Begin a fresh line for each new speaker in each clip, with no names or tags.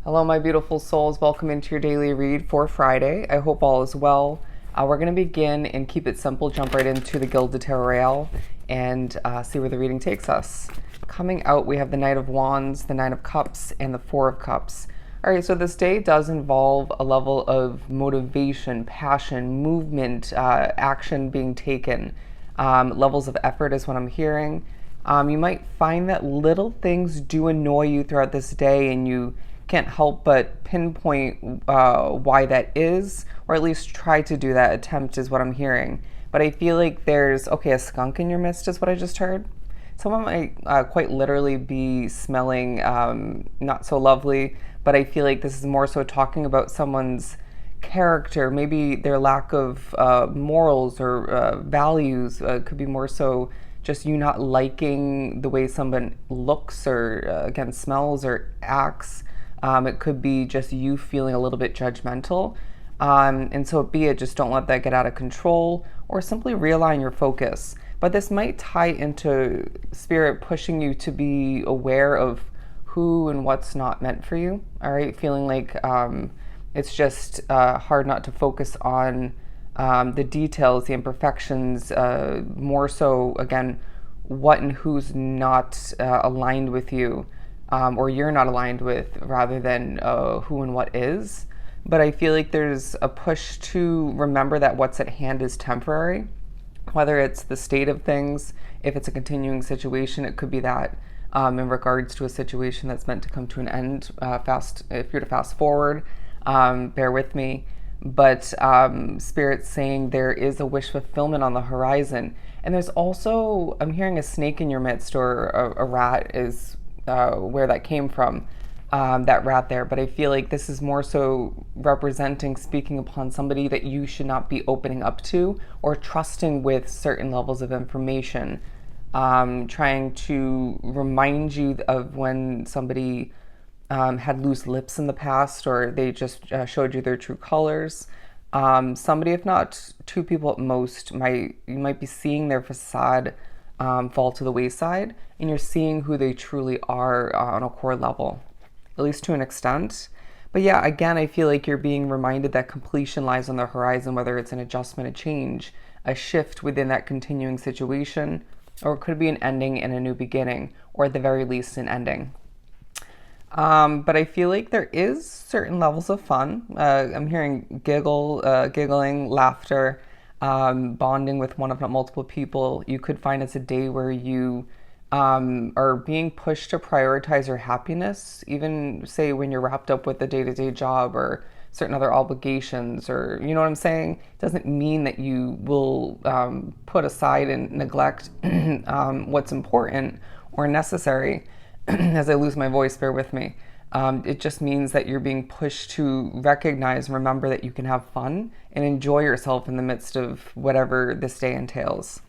Hello, my beautiful souls. Welcome into your daily read for Friday. I hope all is well. We're going to begin and keep it simple, jump right into the Gilded Tarot Royale and see where the reading takes us. Coming out, we have the Knight of Wands, the Nine of Cups, and the Four of Cups. All right, so this day does involve a level of motivation, passion, movement, action being taken. Levels of effort is what I'm hearing. You might find that little things do annoy you throughout this day, and you can't help but pinpoint why that is, or at least try to do that. Attempt is what I'm hearing. But I feel like there's, okay, a skunk in your midst is what I just heard. Someone might quite literally be smelling not so lovely, but I feel like this is more so talking about someone's character, maybe their lack of morals or values. Could be more so just you not liking the way someone looks or, again, smells or acts. It could be just you feeling a little bit judgmental. And so be it, just don't let that get out of control, or simply realign your focus. But this might tie into spirit pushing you to be aware of who and what's not meant for you. All right, feeling like it's just hard not to focus on the details, the imperfections, more so, again, what and who's not aligned with you, or you're not aligned with, rather than who and what is. But I feel like there's a push to remember that what's at hand is temporary, whether it's the state of things. If it's a continuing situation, it could be that in regards to a situation that's meant to come to an end. If you're to fast forward, bear with me. But Spirit's saying there is a wish fulfillment on the horizon. And there's also, I'm hearing a snake in your midst, or a rat is where that came from, that rat there. But I feel like this is more so representing, speaking upon somebody that you should not be opening up to or trusting with certain levels of information. Trying to remind you of when somebody had loose lips in the past, or they just showed you their true colors. Somebody, if not two people at most, you might be seeing their facade fall to the wayside, and you're seeing who they truly are on a core level, at least to an extent. But yeah, again, I feel like you're being reminded that completion lies on the horizon, whether it's an adjustment, a change, a shift within that continuing situation, or it could be an ending and a new beginning, or at the very least an ending. But I feel like there is certain levels of fun. I'm hearing giggling, laughter, bonding with one, if not multiple people. You could find it's a day where you are being pushed to prioritize your happiness, even say when you're wrapped up with a day-to-day job or certain other obligations, or you know what I'm saying? It doesn't mean that you will put aside and neglect what's important or necessary. As I lose my voice, bear with me. It just means that you're being pushed to recognize and remember that you can have fun and enjoy yourself in the midst of whatever this day entails.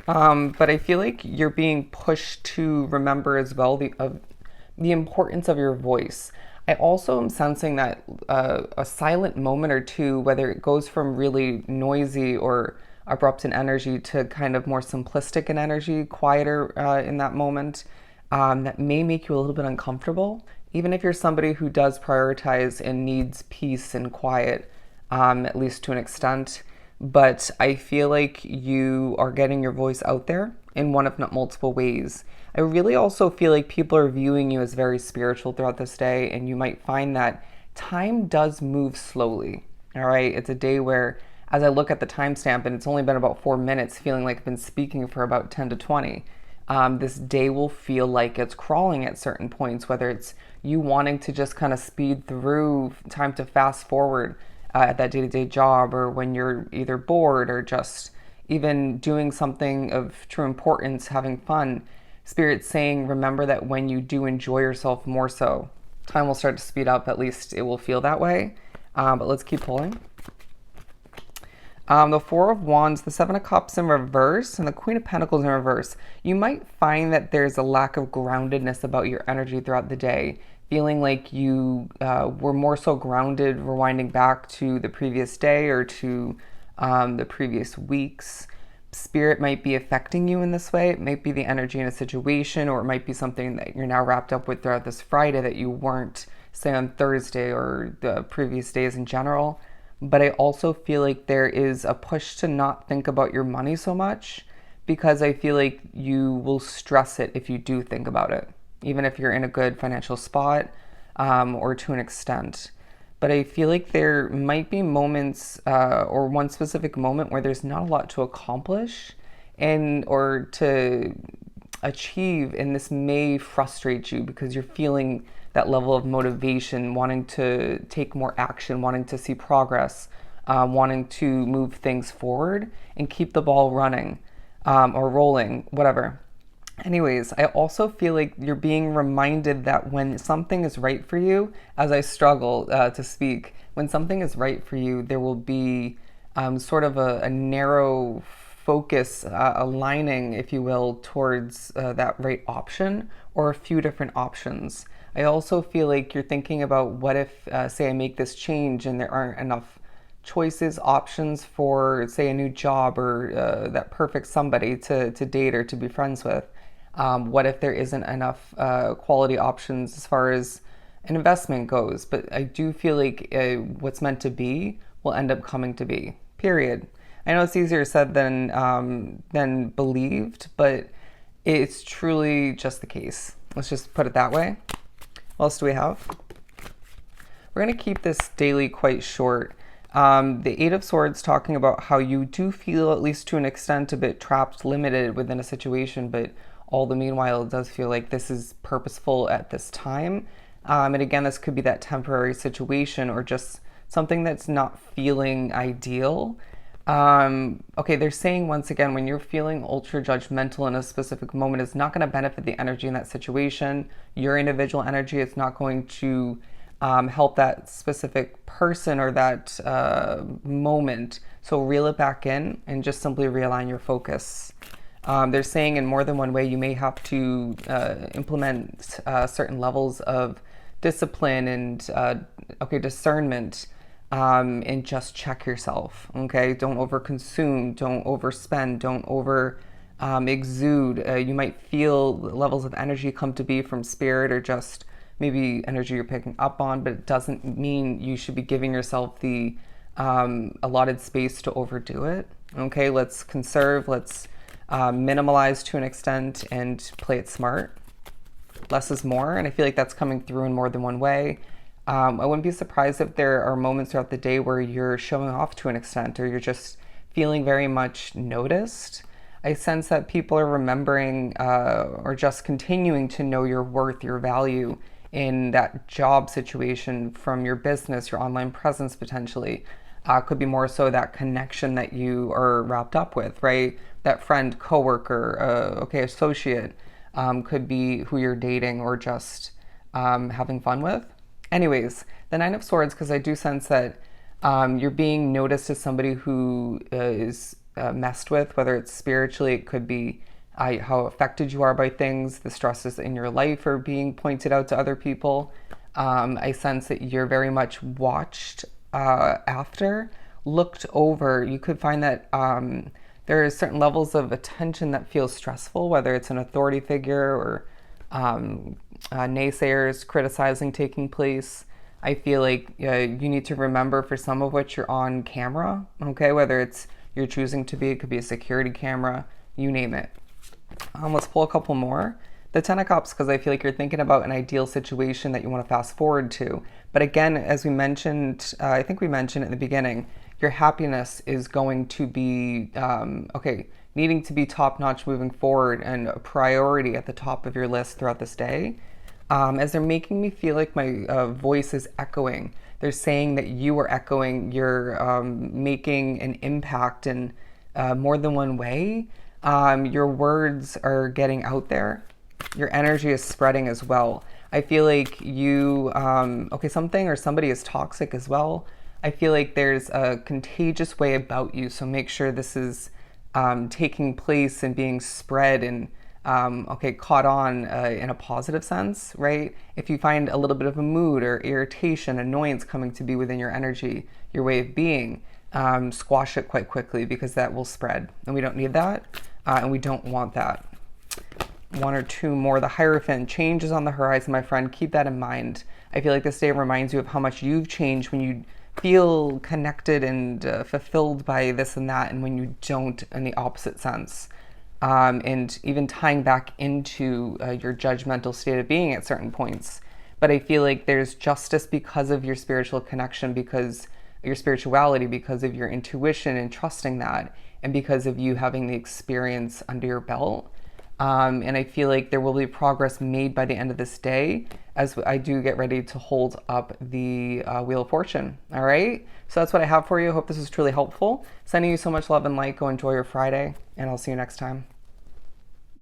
But I feel like you're being pushed to remember as well the importance of your voice. I also am sensing that a silent moment or two, whether it goes from really noisy or abrupt in energy to kind of more simplistic in energy, quieter in that moment, that may make you a little bit uncomfortable, even if you're somebody who does prioritize and needs peace and quiet, at least to an extent. But I feel like you are getting your voice out there in one, if not multiple ways. I really also feel like people are viewing you as very spiritual throughout this day, and you might find that time does move slowly. All right, it's a day where, as I look at the timestamp, and it's only been about 4 minutes, feeling like I've been speaking for about 10 to 20. This day will feel like it's crawling at certain points, whether it's you wanting to just kind of speed through time to fast forward at that day-to-day job, or when you're either bored or just even doing something of true importance, having fun. Spirit's saying, remember that when you do enjoy yourself more so, time will start to speed up. At least it will feel that way. But let's keep pulling. The Four of Wands, the Seven of Cups in reverse, and the Queen of Pentacles in reverse. You might find that there's a lack of groundedness about your energy throughout the day, feeling like you were more so grounded, rewinding back to the previous day or to the previous weeks. Spirit might be affecting you in this way. It might be the energy in a situation, or it might be something that you're now wrapped up with throughout this Friday that you weren't say on Thursday or the previous days in general. But I also feel like there is a push to not think about your money so much, because I feel like you will stress it if you do think about it, even if you're in a good financial spot, or to an extent. But I feel like there might be moments, or one specific moment where there's not a lot to accomplish and or to achieve, and this may frustrate you because you're feeling that level of motivation, wanting to take more action, wanting to see progress, wanting to move things forward and keep the ball running, or rolling, whatever. Anyways, I also feel like you're being reminded that when something is right for you, as I struggle to speak, when something is right for you, there will be sort of a narrow focus, aligning, if you will, towards that right option or a few different options. I also feel like you're thinking about, what if, say, I make this change and there aren't enough choices, options for, say, a new job or that perfect somebody to date or to be friends with. What if there isn't enough quality options as far as an investment goes? But I do feel like what's meant to be will end up coming to be, period. I know it's easier said than believed, but it's truly just the case. Let's just put it that way. What else do we have? We're going to keep this daily quite short. The Eight of Swords talking about how you do feel, at least to an extent, a bit trapped, limited within a situation, but all the meanwhile, it does feel like this is purposeful at this time. And again, this could be that temporary situation or just something that's not feeling ideal. Okay, they're saying once again, when you're feeling ultra judgmental in a specific moment, it's not going to benefit the energy in that situation, your individual energy. It's not going to help that specific person or that moment. So reel it back in and just simply realign your focus. They're saying in more than one way, you may have to implement certain levels of discipline and discernment, and just check yourself. Okay, don't overconsume, don't overspend, don't over exude. You might feel levels of energy come to be from spirit or just maybe energy you're picking up on, but it doesn't mean you should be giving yourself the allotted space to overdo it. Okay, let's conserve, let's minimalize to an extent and play it smart. Less is more, and I feel like that's coming through in more than one way. I wouldn't be surprised if there are moments throughout the day where you're showing off to an extent, or you're just feeling very much noticed. I sense that people are remembering or just continuing to know your worth, your value in that job situation, from your business, your online presence potentially. Could be more so that connection that you are wrapped up with, right? That friend, coworker, associate, could be who you're dating or just having fun with. Anyways, the Nine of Swords, because I do sense that you're being noticed as somebody who is messed with, whether it's spiritually, it could be how affected you are by things, the stresses in your life are being pointed out to other people. I sense that you're very much watched after, looked over. You could find that there are certain levels of attention that feel stressful, whether it's an authority figure or naysayers, criticizing taking place. I feel like you need to remember, for some of which you're on camera, okay? Whether it's you're choosing to be, it could be a security camera, you name it. Let's pull a couple more. The Ten of Cups, because I feel like you're thinking about an ideal situation that you want to fast forward to. But again, as we mentioned, I think we mentioned in the beginning, your happiness is going to be, needing to be top notch moving forward and a priority at the top of your list throughout this day. As they're making me feel like my voice is echoing, they're saying that you are echoing, you're making an impact in more than one way. Your words are getting out there. Your energy is spreading as well. I feel like you, something or somebody is toxic as well. I feel like there's a contagious way about you. So make sure this is taking place and being spread and caught on in a positive sense, right? If you find a little bit of a mood or irritation, annoyance coming to be within your energy, your way of being, squash it quite quickly, because that will spread. And we don't need that, and we don't want that. one or two more. The Hierophant, change is on the horizon, my friend. Keep that in mind. I feel like this day reminds you of how much you've changed when you feel connected and fulfilled by this and that, and when you don't, in the opposite sense. And even tying back into your judgmental state of being at certain points. But I feel like there's justice because of your spiritual connection, because your spirituality, because of your intuition and trusting that, and because of you having the experience under your belt. And I feel like there will be progress made by the end of this day as I do get ready to hold up the Wheel of Fortune. All right. So that's what I have for you. I hope this was truly helpful. Sending you so much love and light. Go enjoy your Friday, and I'll see you next time.